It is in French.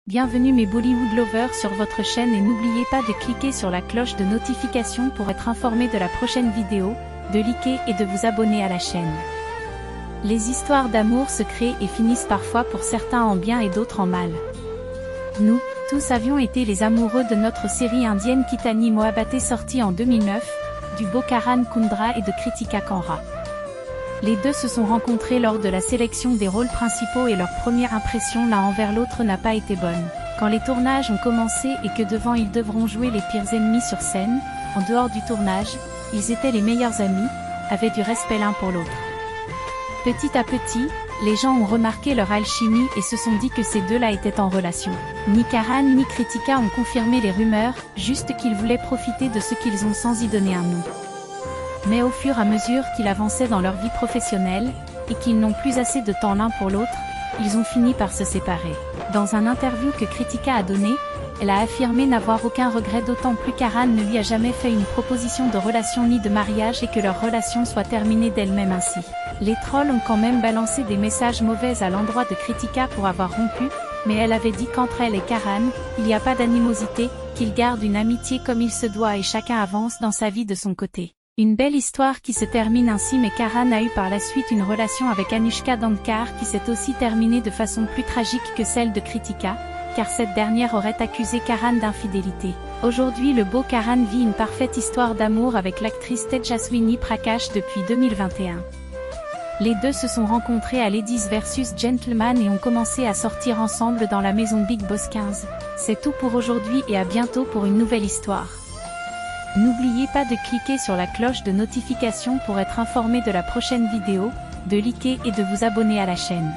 Bienvenue mes Bollywood lovers sur votre chaîne et n'oubliez pas de cliquer sur la cloche de notification pour être informé de la prochaine vidéo, de liker et de vous abonner à la chaîne. Les histoires d'amour se créent et finissent parfois pour certains en bien et d'autres en mal. Nous, tous avions été les amoureux de notre série indienne Kitani Mohabbatein sortie en 2009, du beau Karan Kundra et de Kritika Kanra. Les deux se sont rencontrés lors de la sélection des rôles principaux et leur première impression l'un envers l'autre n'a pas été bonne. Quand les tournages ont commencé et que devant ils devront jouer les pires ennemis sur scène, en dehors du tournage, ils étaient les meilleurs amis, avaient du respect l'un pour l'autre. Petit à petit, les gens ont remarqué leur alchimie et se sont dit que ces deux-là étaient en relation. Ni Karan ni Kritika ont confirmé les rumeurs, juste qu'ils voulaient profiter de ce qu'ils ont sans y donner un nom. Mais au fur et à mesure qu'ils avançaient dans leur vie professionnelle, et qu'ils n'ont plus assez de temps l'un pour l'autre, ils ont fini par se séparer. Dans un interview que Kritika a donné, elle a affirmé n'avoir aucun regret d'autant plus Karan ne lui a jamais fait une proposition de relation ni de mariage et que leur relation soit terminée d'elle-même ainsi. Les trolls ont quand même balancé des messages mauvais à l'endroit de Kritika pour avoir rompu, mais elle avait dit qu'entre elle et Karan, il n'y a pas d'animosité, qu'ils gardent une amitié comme il se doit et chacun avance dans sa vie de son côté. Une belle histoire qui se termine ainsi mais Karan a eu par la suite une relation avec Anushka Dandkar qui s'est aussi terminée de façon plus tragique que celle de Kritika, car cette dernière aurait accusé Karan d'infidélité. Aujourd'hui le beau Karan vit une parfaite histoire d'amour avec l'actrice Tejaswini Prakash depuis 2021. Les deux se sont rencontrés à Ladies vs Gentlemen et ont commencé à sortir ensemble dans la maison Bigg Boss 15. C'est tout pour aujourd'hui et à bientôt pour une nouvelle histoire. N'oubliez pas de cliquer sur la cloche de notification pour être informé de la prochaine vidéo, de liker et de vous abonner à la chaîne.